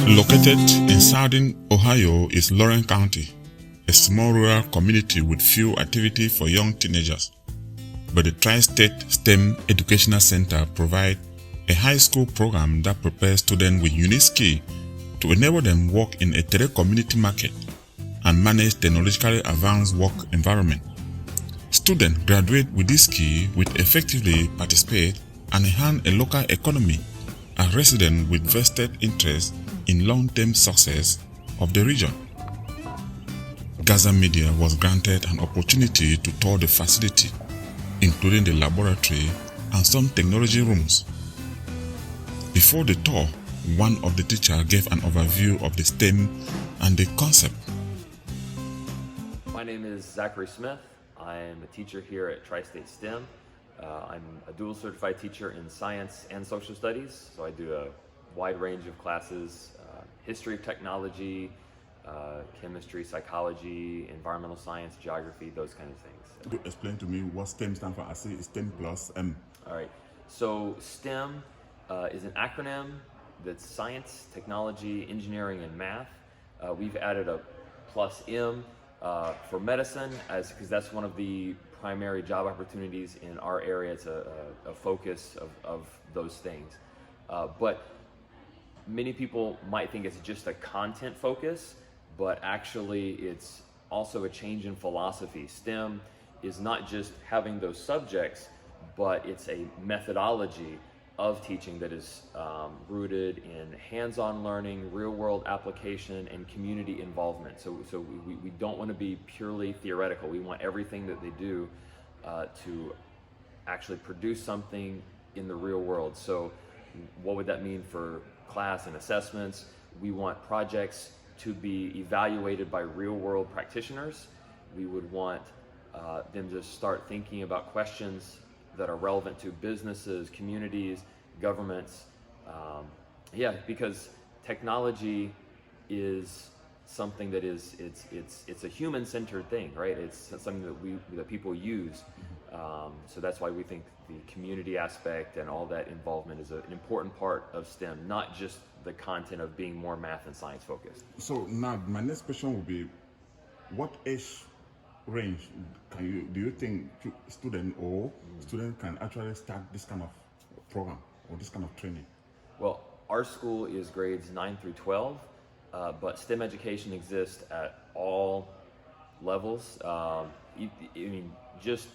Located in southern Ohio is Loren County, a small rural community with few activity for young teenagers. But the Tri-State STEM Educational Center provides a high school program that prepares students with unique skills to enable them work in a community market and manage technologically advanced work environment. Students graduate with this skill will effectively participate and enhance a local economy as residents with vested interest in long-term success of the region. Gaza Media was granted an opportunity to tour the facility, including the laboratory and some technology rooms. Before the tour, one of the teachers gave an overview of the STEM and the concept. My name is Zachary Smith. I am a teacher here at Tri-State STEM. I'm a dual certified teacher in science and social studies, so I do a wide range of classes, history of technology, chemistry, psychology, environmental science, geography, those kind of things. Could you explain to me what STEM stands for? I see STEM plus M. All right, so STEM is an acronym that's science, technology, engineering, and math. We've added a plus M for medicine, because that's one of the primary job opportunities in our area. It's a focus of those things. But many people might think it's just a content focus, but actually it's also a change in philosophy. STEM is not just having those subjects, but it's a methodology of teaching that is rooted in hands-on learning, real-world application, and community involvement. So we don't want to be purely theoretical. We want everything that they do to actually produce something in the real world. So what would that mean for class and assessments? We want projects to be evaluated by real-world practitioners. We would want them to start thinking about questions that are relevant to businesses, communities, governments. Because technology is something that it's a human-centered thing, right? It's something that people use. So that's why we think the community aspect and all that involvement is an important part of STEM, not just the content of being more math and science focused. So now my next question will be, what age range do you think student can actually start this kind of program or this kind of training? Well, our school is grades 9 through 12, but STEM education exists at all levels. Just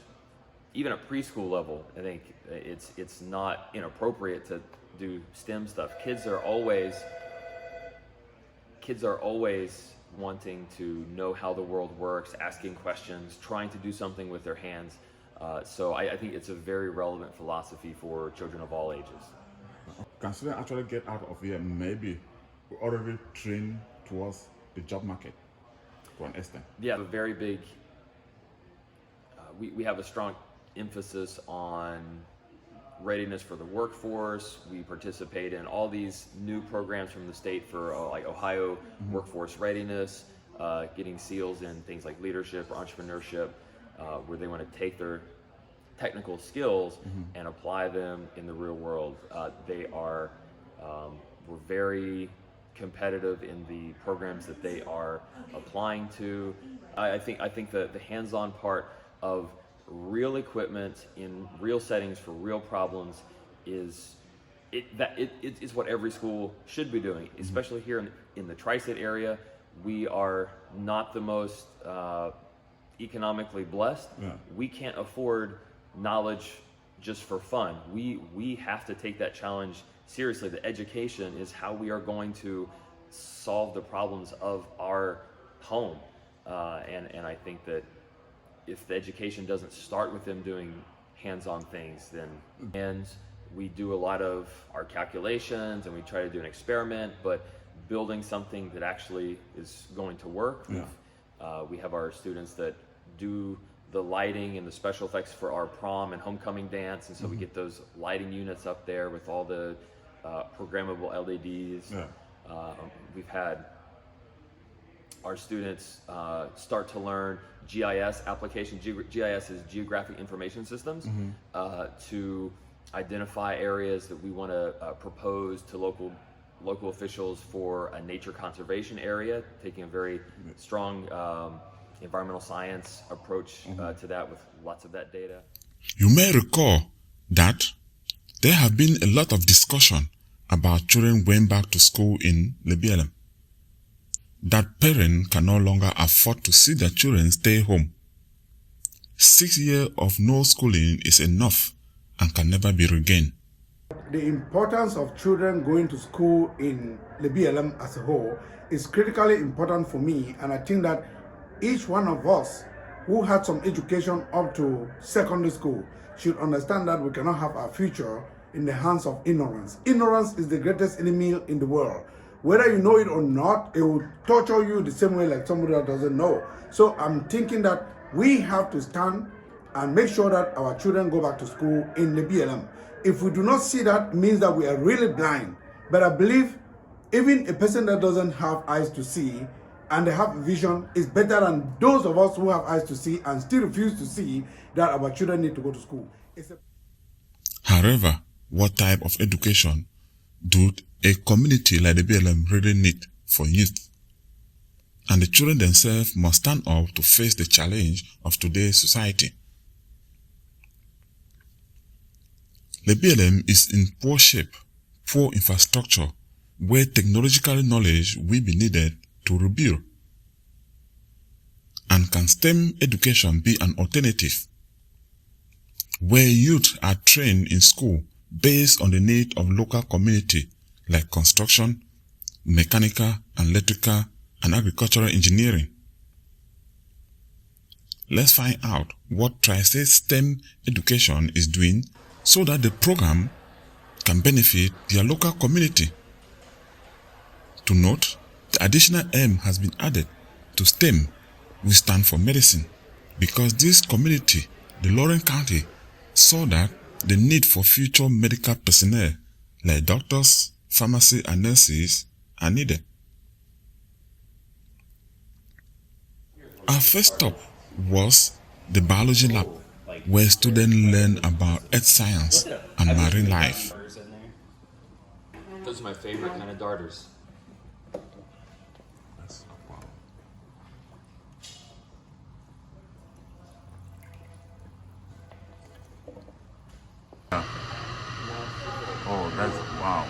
even at preschool level, I think it's not inappropriate to do STEM stuff. Kids are always wanting to know how the world works, asking questions, trying to do something with their hands. So I think it's a very relevant philosophy for children of all ages. Can students actually get out of here maybe already trained towards the job market to an extent? Yeah, a very big, we have a strong emphasis on readiness for the workforce. We participate in all these new programs from the state for like Ohio workforce readiness, getting SEALs in things like leadership or entrepreneurship, where they want to take their technical skills and apply them in the real world. We're very competitive in the programs that they are applying to. I think that the hands-on part of real equipment in real settings for real problems is what every school should be doing, especially here in the Tri-State area. We are not the most economically blessed. Yeah. We can't afford knowledge just for fun. We have to take that challenge seriously. The education is how we are going to solve the problems of our home, and I think that if the education doesn't start with them doing hands-on things, and we do a lot of our calculations and we try to do an experiment, but building something that actually is going to work. Yeah. We have our students that do the lighting and the special effects for our prom and homecoming dance, and so we get those lighting units up there with all the programmable LEDs. Yeah. We've had our students start to learn GIS application. GIS is Geographic Information Systems, to identify areas that we want to propose to local local officials for a nature conservation area, taking a very strong environmental science approach to that with lots of that data. You may recall that there have been a lot of discussion about children going back to school in Libya. That parents can no longer afford to see their children stay home. 6 years of no schooling is enough and can never be regained. The importance of children going to school in Libya as a whole is critically important for me, and I think that each one of us who had some education up to secondary school should understand that we cannot have our future in the hands of ignorance. Ignorance is the greatest enemy in the world. Whether you know it or not, it will torture you the same way like somebody that doesn't know. So I'm thinking that we have to stand and make sure that our children go back to school in the BLM. If we do not see that, it means that we are really blind. But I believe even a person that doesn't have eyes to see and they have vision is better than those of us who have eyes to see and still refuse to see that our children need to go to school. However, what type of education do a community like the BLM really need for youth? And the children themselves must stand up to face the challenge of today's society. The BLM is in poor shape, poor infrastructure, where technological knowledge will be needed to rebuild. And can STEM education be an alternative, where youth are trained in school based on the need of local community like construction, mechanical, and electrical, and agricultural engineering? Let's find out what Tri-State STEM education is doing so that the program can benefit their local community. To note, the additional M has been added to STEM, which stands for medicine, because this community, the Loren County, saw that the need for future medical personnel like doctors, pharmacists, and nurses are needed. Our first stop was the biology lab, where students learn about earth science and marine life. Those are my favorite kind of darters. Oh, that's wow.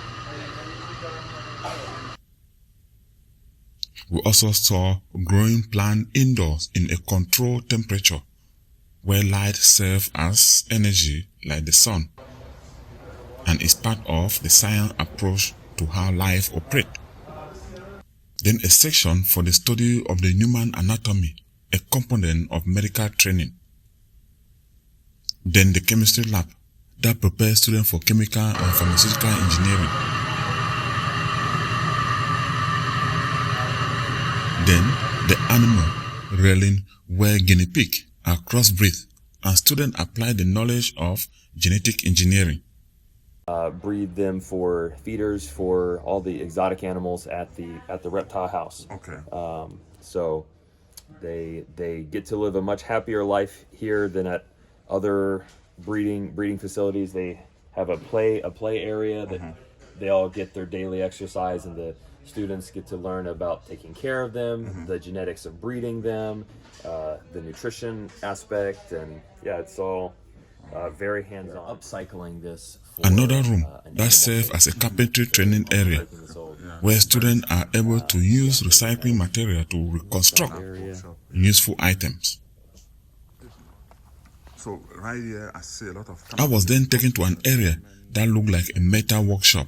We also saw growing plant indoors in a controlled temperature, where light serves as energy like the sun, and is part of the science approach to how life operates. Then a section for the study of the human anatomy, a component of medical training. Then the chemistry lab that prepares students for chemical and pharmaceutical engineering. Then the animal rearing, where guinea pig are crossbreed and students apply the knowledge of genetic engineering. Breed them for feeders for all the exotic animals at the reptile house. Okay. So they get to live a much happier life here than at other breeding facilities. They have a play area that they all get their daily exercise, and the students get to learn about taking care of them, the genetics of breeding them, the nutrition aspect, and yeah, it's all very hands-on. Upcycling this for Another room that serves as a carpentry training area, where students are able to use recycling material to reconstruct useful items. So right here, I see a lot of... I was then taken to an area that looked like a metal workshop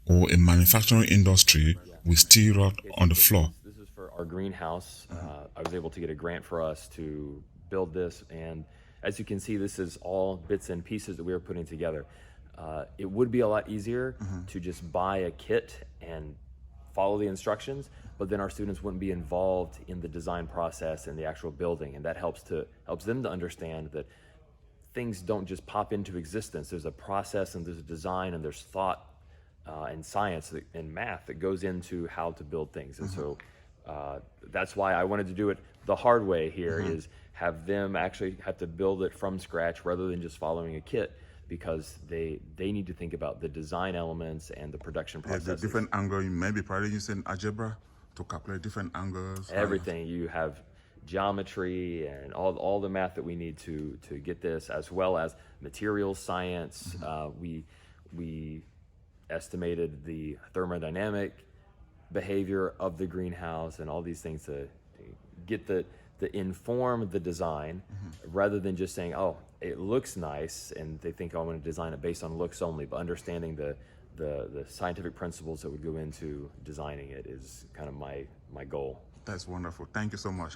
or a manufacturing industry with steel rod on the floor. This is for our greenhouse. I was able to get a grant for us to build this, and as you can see, this is all bits and pieces that we were putting together. It would be a lot easier to just buy a kit and follow the instructions, but then our students wouldn't be involved in the design process and the actual building, and that helps them to understand that things don't just pop into existence. There's a process and there's a design and there's thought and science and math that goes into how to build things. And so that's why I wanted to do it the hard way here, is have them actually have to build it from scratch rather than just following a kit. because they need to think about the design elements and the production Yeah, processes. the different angle, you may be probably using algebra to calculate different angles. Everything. You have geometry and all the math that we need to get this, as well as materials science. We estimated the thermodynamic behavior of the greenhouse and all these things to get the inform the design, rather than just saying, oh, it looks nice, and they think, oh, I'm going to design it based on looks only, but understanding the scientific principles that would go into designing it is kind of my goal. That's wonderful. Thank you so much.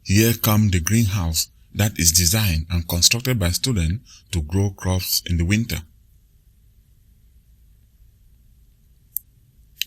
Here come the greenhouse that is designed and constructed by students to grow crops in the winter.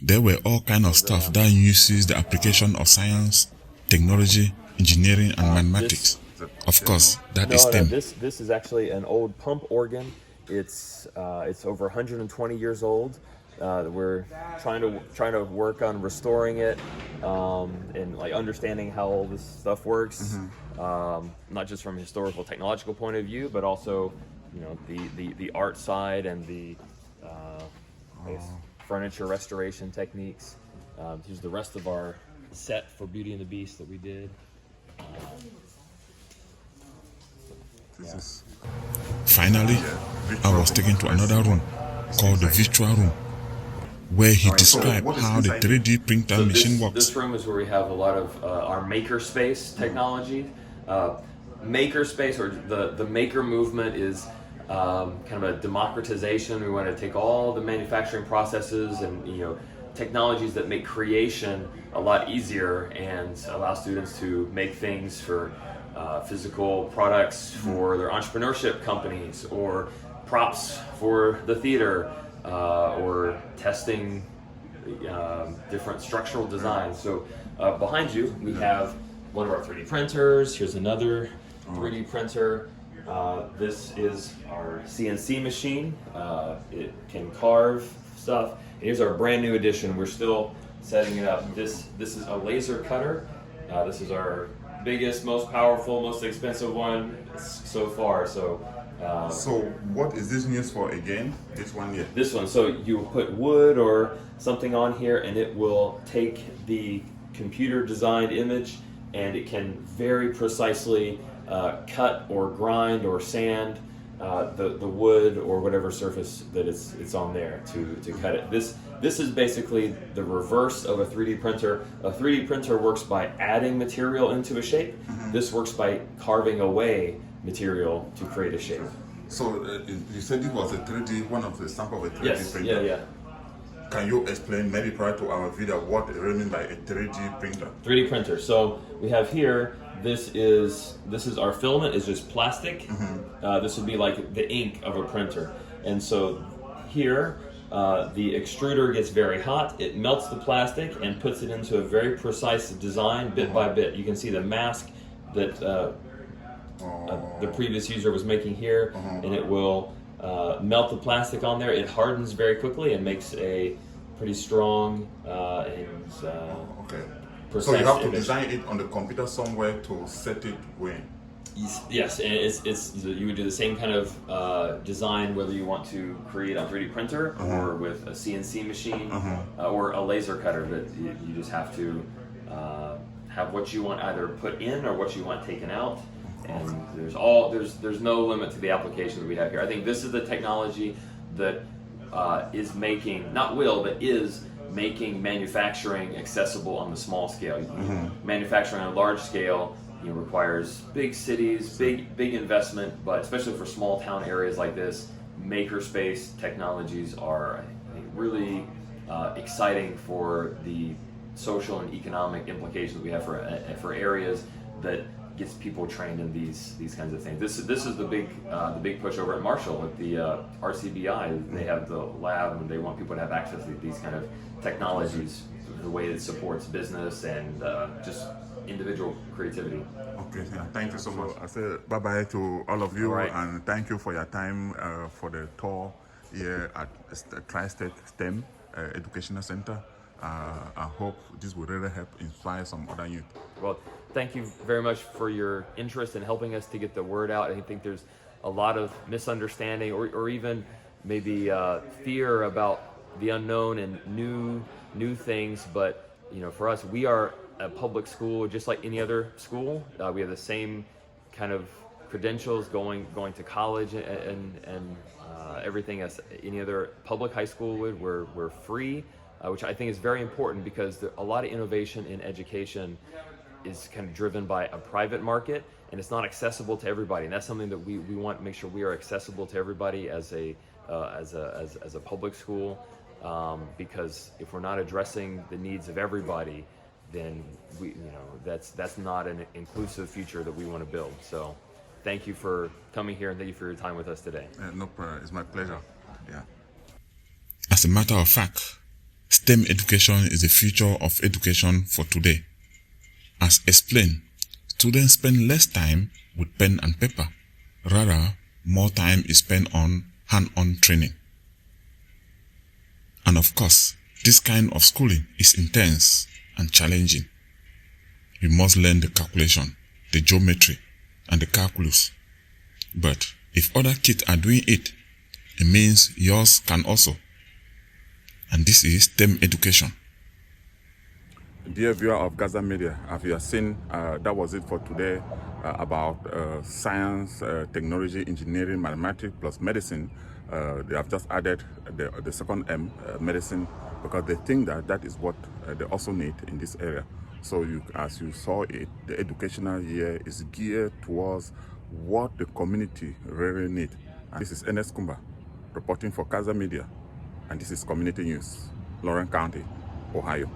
There were all kinds of stuff that uses the application of science, technology, engineering, and mathematics. Of course, that is STEM. This is actually an old pump organ. It's over 120 years old. We're trying to work on restoring it, and like understanding how all this stuff works, not just from a historical technological point of view, but also, you know, the art side and the I guess, furniture restoration techniques. Here's the rest of our set for Beauty and the Beast that we did. This is Finally, I was taken to another room called the virtual room, where he described what is how the inside 3D printer So machine this works. room is where we have a lot of our makerspace technology. Makerspace, or the maker movement, is kind of a democratization. We want to take all the manufacturing processes and, you know, technologies that make creation a lot easier and allow students to make things for physical products for their entrepreneurship companies, or props for the theater, or testing different structural designs. So behind you we have one of our 3D printers. Here's another 3D printer. This is our CNC machine. It can carve stuff. And here's our brand new addition. We're still setting it up. This is a laser cutter. This is our biggest, most powerful, most expensive one so far. So what is this used for again? This one here. this one, so you put wood or something on here, and it will take the computer designed image, and it can very precisely cut or grind or sand the wood or whatever surface that it's on there to cut it. This is basically the reverse of a 3D printer. A 3D printer works by adding material into a shape. This works by carving away material to create a shape. So you said it was a 3D, one of the sample of a 3D Yes, printer. yeah. Can you explain, maybe prior to our video, what you mean by a 3D printer? 3D printer. So we have here, this is our filament is just plastic. This would be like the ink of a printer. And so here, the extruder gets very hot. It melts the plastic and puts it into a very precise design bit by bit. You can see the mask that the previous user was making here, and it will melt the plastic on there. It hardens very quickly and makes a pretty strong and Okay. precise So you have to image. design it on the computer somewhere to set it when? Yes, and it's you would do the same kind of design whether you want to create on 3D printer or with a CNC machine or a laser cutter. But you just have to have what you want either put in or what you want taken out. And there's no limit to the application that we have here. I think this is the technology that is making, not will, but is making manufacturing accessible on the small scale. Manufacturing on a large scale, requires big cities, big investment, but especially for small town areas like this, makerspace technologies are, I think, really exciting for the social and economic implications we have for areas that gets people trained in these kinds of things. This is the big push over at Marshall at the RCBI. They have the lab, and they want people to have access to these kind of technologies, the way it supports business and just individual creativity. Okay, yeah, thank you so much. I say bye-bye to all of you, All right. and thank you for your time for the tour here at Tri-State STEM Educational Center. I hope this will really help inspire some other youth. Well, thank you very much for your interest in helping us to get the word out. I think there's a lot of misunderstanding or even maybe fear about the unknown and new things. But for us, we are a public school just like any other school. We have the same kind of credentials going to college and everything as any other public high school would. We're free, which I think is very important because a lot of innovation in education is kind of driven by a private market, and it's not accessible to everybody. And that's something that we want to make sure we are accessible to everybody as a public school, because if we're not addressing the needs of everybody, then that's not an inclusive future that we want to build. So thank you for coming here and thank you for your time with us today. No problem. It's my pleasure. Yeah. As a matter of fact, STEM education is the future of education for today. As explained, students spend less time with pen and paper. Rather, more time is spent on hand-on training. And of course, this kind of schooling is intense and challenging. You must learn the calculation, the geometry, and the calculus. But if other kids are doing it, it means yours can also. And this is STEM education. Dear viewer of Gaza Media, as you have seen, that was it for today about science, technology, engineering, mathematics plus medicine. They have just added the second M, medicine, because they think that is what they also need in this area. So as you saw it, the educational year is geared towards what the community really needs. This is Ernest Kumba reporting for Gaza Media, and this is Community News, Lorain County, Ohio.